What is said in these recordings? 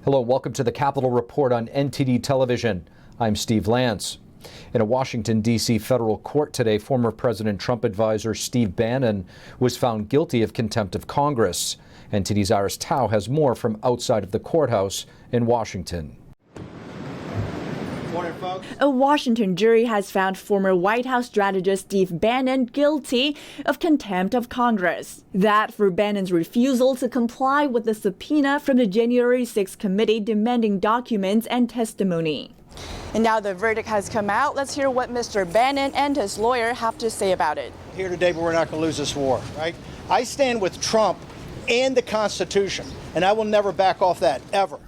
Hello, welcome to the Capitol Report on NTD television. I'm Steve Lance. In a Washington, D.C. federal court today, former President Trump advisor Steve Bannon was found guilty of contempt of Congress. NTD's Iris Tao has more from outside of the courthouse in Washington. Morning, folks. A Washington jury has found former White House strategist Steve Bannon guilty of contempt of Congress. That for Bannon's refusal to comply with the subpoena from the January 6th committee demanding documents and testimony. And now the verdict has come out. Let's hear what Mr. Bannon and his lawyer have to say about it. Here today, but we're not going to lose this war, right? I stand with Trump and the Constitution, and I will never back off that, ever.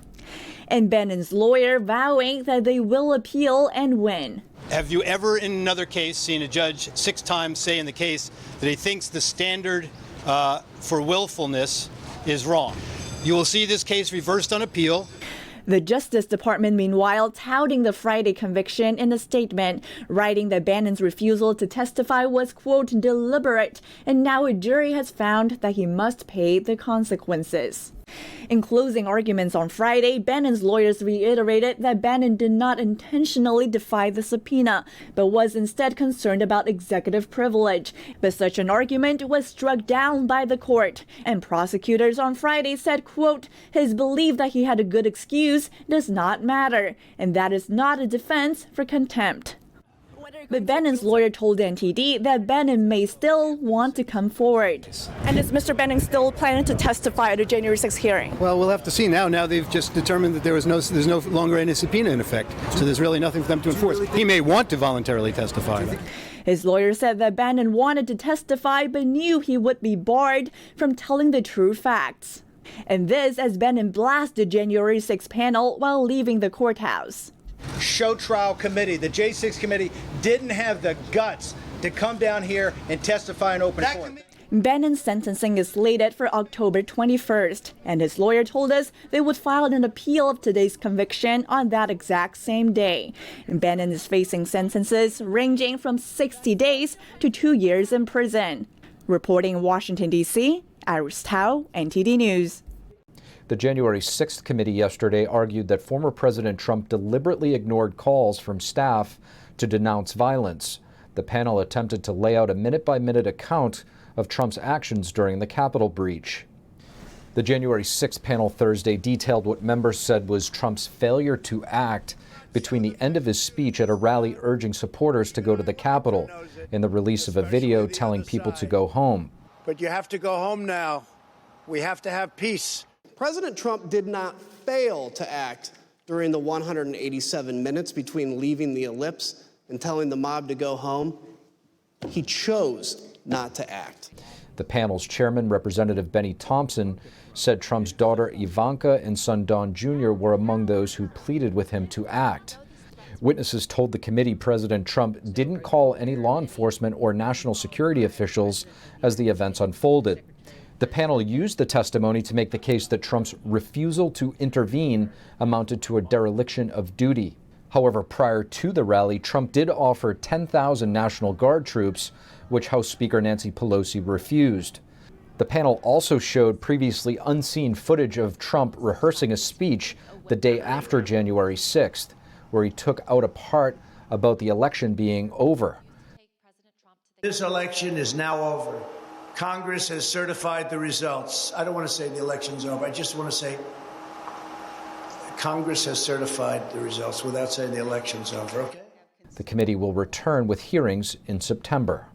And Bannon's lawyer vowing that they will appeal and win. Have you ever in another case seen a judge 6 times say in the case that he thinks the standard for willfulness is wrong? You will see this case reversed on appeal. The Justice Department, meanwhile, touting the Friday conviction in a statement, writing that Bannon's refusal to testify was, quote, deliberate, and now a jury has found that he must pay the consequences. In closing arguments on Friday, Bannon's lawyers reiterated that Bannon did not intentionally defy the subpoena, but was instead concerned about executive privilege. But such an argument was struck down by the court. And prosecutors on Friday said, quote, his belief that he had a good excuse does not matter, and that is not a defense for contempt. But Bannon's lawyer told NTD that Bannon may still want to come forward. And is Mr. Bannon still planning to testify at a January 6th hearing? Well, we'll have to see now. Now they've just determined that there's no longer any subpoena in effect. So there's really nothing for them to enforce. He may want to voluntarily testify. His lawyer said that Bannon wanted to testify but knew he would be barred from telling the true facts. And this as Bannon blasted January 6th panel while leaving the courthouse. Show trial committee, the J6 committee, didn't have the guts to come down here and testify in open court. Bannon's sentencing is slated for October 21st, and his lawyer told us they would file an appeal of today's conviction on that exact same day. And Bannon is facing sentences ranging from 60 days to 2 years in prison. Reporting in Washington, D.C., Iris Tao, NTD News. The January 6th committee yesterday argued that former President Trump deliberately ignored calls from staff to denounce violence. The panel attempted to lay out a minute-by-minute account of Trump's actions during the Capitol breach. The January 6th panel Thursday detailed what members said was Trump's failure to act between the end of his speech at a rally urging supporters to go to the Capitol and the release of a video telling people to go home. But you have to go home now. We have to have peace. President Trump did not fail to act during the 187 minutes between leaving the ellipse and telling the mob to go home. He chose not to act. The panel's chairman, Representative Benny Thompson, said Trump's daughter Ivanka and son Don Jr. were among those who pleaded with him to act. Witnesses told the committee President Trump didn't call any law enforcement or national security officials as the events unfolded. The panel used the testimony to make the case that Trump's refusal to intervene amounted to a dereliction of duty. However, prior to the rally, Trump did offer 10,000 National Guard troops, which House Speaker Nancy Pelosi refused. The panel also showed previously unseen footage of Trump rehearsing a speech the day after January 6th, where he took out a part about the election being over. This election is now over. Congress has certified the results. I don't want to say the election's over. I just want to say Congress has certified the results without saying the election's over, okay? The committee will return with hearings in September.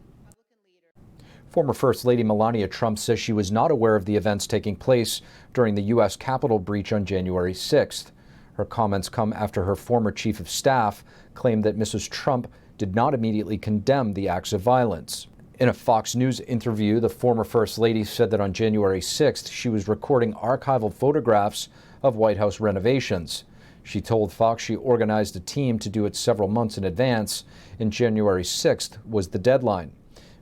Former First Lady Melania Trump says she was not aware of the events taking place during the U.S. Capitol breach on January 6th. Her comments come after her former chief of staff claimed that Mrs. Trump did not immediately condemn the acts of violence. In a Fox News interview, the former First Lady said that on January 6th, she was recording archival photographs of White House renovations. She told Fox she organized a team to do it several months in advance, and January 6th was the deadline.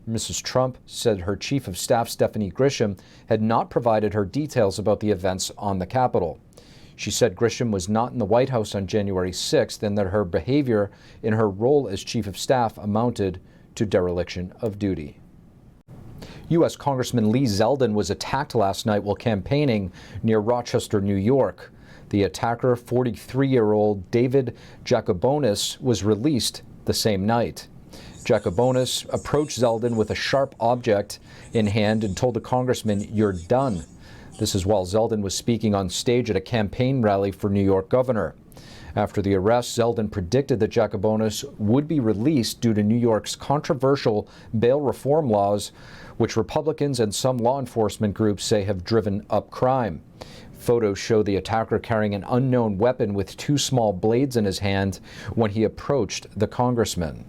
Mrs. Trump said her chief of staff, Stephanie Grisham, had not provided her details about the events on the Capitol. She said Grisham was not in the White House on January 6th and that her behavior in her role as chief of staff amounted to dereliction of duty. U.S. Congressman Zeldin was attacked last night while campaigning near Rochester, New York. The attacker, 43-year-old David Jacobonis, was released the same night. Jacobonis approached Zeldin with a sharp object in hand and told the congressman, "You're done." This is while Zeldin was speaking on stage at a campaign rally for New York governor. After the arrest, Zeldin predicted that Jacobonis would be released due to New York's controversial bail reform laws, which Republicans and some law enforcement groups say have driven up crime. Photos show the attacker carrying an unknown weapon with two small blades in his hand when he approached the congressman.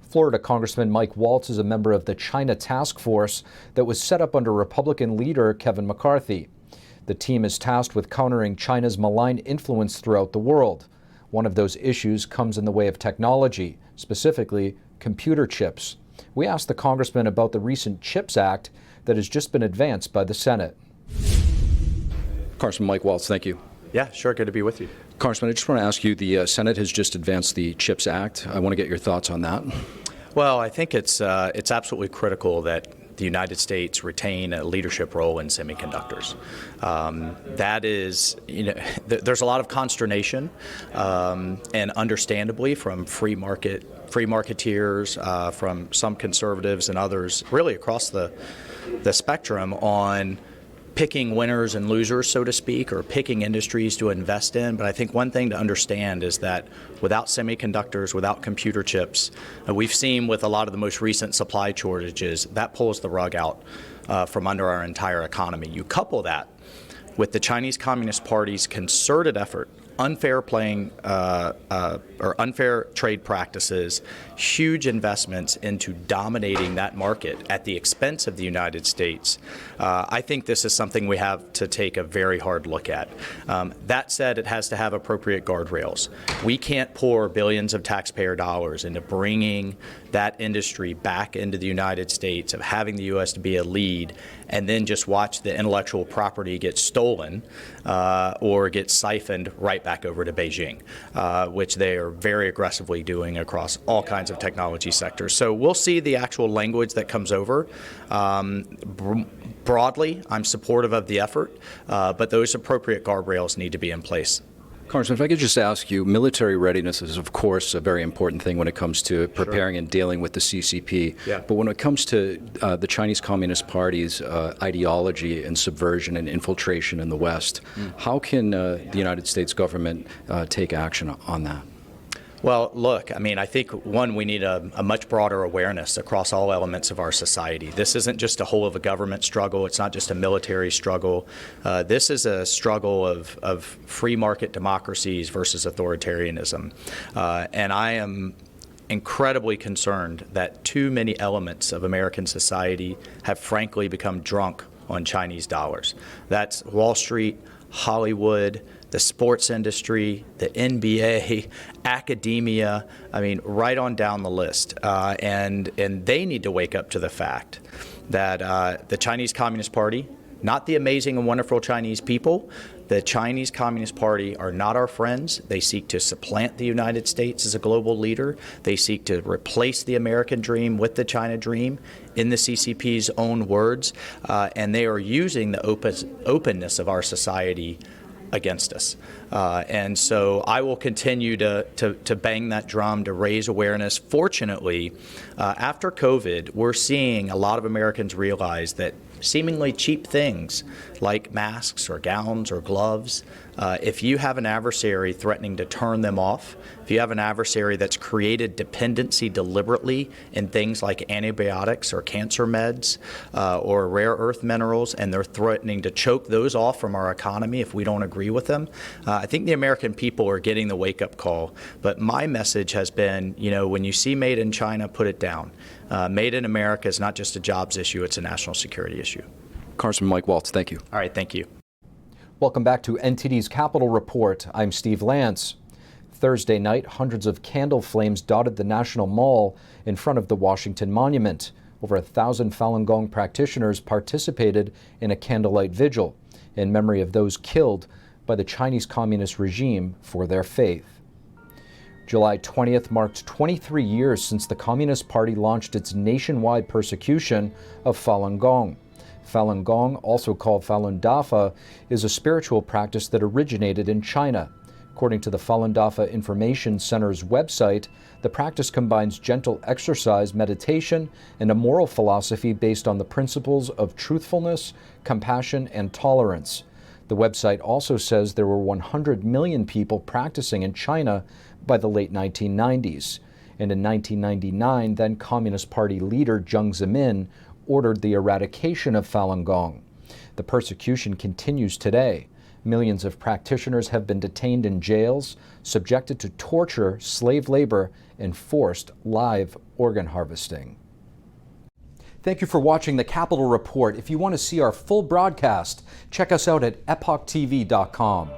Florida Congressman Mike Waltz is a member of the China task force that was set up under Republican leader Kevin McCarthy. The team is tasked with countering China's malign influence throughout the world. One of those issues comes in the way of technology, specifically computer chips. We asked the congressman about the recent CHIPS Act that has just been advanced by the Senate. Congressman Mike Waltz, thank you. Yeah, sure. Good to be with you. Congressman, I just want to ask you, the Senate has just advanced the CHIPS Act. I want to get your thoughts on that. Well, I think it's absolutely critical that the United States retain a leadership role in semiconductors. That is, there's a lot of consternation, and understandably from free marketeers, from some conservatives and others, really across the spectrum on picking winners and losers, so to speak, or picking industries to invest in. But I think one thing to understand is that without semiconductors, without computer chips, we've seen with a lot of the most recent supply shortages, that pulls the rug out from under our entire economy. You couple that with the Chinese Communist Party's concerted effort, unfair trade practices, huge investments into dominating that market at the expense of the United States. I think this is something we have to take a very hard look at. That said, it has to have appropriate guardrails. We can't pour billions of taxpayer dollars into bringing that industry back into the United States, of having the U.S. to be a lead, and then just watch the intellectual property get stolen or get siphoned right back over to Beijing, which they are very aggressively doing across all kinds of technology sectors. So we'll see the actual language that comes over. Broadly, I'm supportive of the effort, but those appropriate guardrails need to be in place. Congressman, if I could just ask you, military readiness is, of course, a very important thing when it comes to preparing and dealing with the CCP. Yeah. But when it comes to the Chinese Communist Party's ideology and subversion and infiltration in the West, how can the United States government take action on that? Well, look, I mean, I think, one, we need a much broader awareness across all elements of our society. This isn't just a whole of a government struggle. It's not just a military struggle. This is a struggle of free market democracies versus authoritarianism. And I am incredibly concerned that too many elements of American society have frankly become drunk on Chinese dollars. That's Wall Street, Hollywood, the sports industry, the NBA, academia, I mean, right on down the list. And they need to wake up to the fact that the Chinese Communist Party, not the amazing and wonderful Chinese people, the Chinese Communist Party are not our friends. They seek to supplant the United States as a global leader. They seek to replace the American dream with the China dream, in the CCP's own words. And they are using the openness of our society against us. And so I will continue to bang that drum, to raise awareness. Fortunately, after COVID, we're seeing a lot of Americans realize that seemingly cheap things like masks or gowns or gloves, if you have an adversary threatening to turn them off, if you have an adversary that's created dependency deliberately in things like antibiotics or cancer meds or rare earth minerals, and they're threatening to choke those off from our economy if we don't agree with them, I think the American people are getting the wake-up call. But my message has been, when you see made in China, put it down. Made in America is not just a jobs issue, it's a national security issue. Congressman Mike Waltz, thank you. All right, thank you. Welcome back to NTD's Capitol Report. I'm Steve Lance. Thursday night, hundreds of candle flames dotted the National Mall in front of the Washington Monument. Over 1,000 Falun Gong practitioners participated in a candlelight vigil in memory of those killed by the Chinese Communist regime for their faith. July 20th marked 23 years since the Communist Party launched its nationwide persecution of Falun Gong. Falun Gong, also called Falun Dafa, is a spiritual practice that originated in China. According to the Falun Dafa Information Center's website, the practice combines gentle exercise, meditation, and a moral philosophy based on the principles of truthfulness, compassion, and tolerance. The website also says there were 100 million people practicing in China by the late 1990s. And in 1999, then Communist Party leader Jiang Zemin ordered the eradication of Falun Gong. The persecution continues today. Millions of practitioners have been detained in jails, subjected to torture, slave labor, and forced live organ harvesting. Thank you for watching the Capitol Report. If you want to see our full broadcast, check us out at epochtv.com.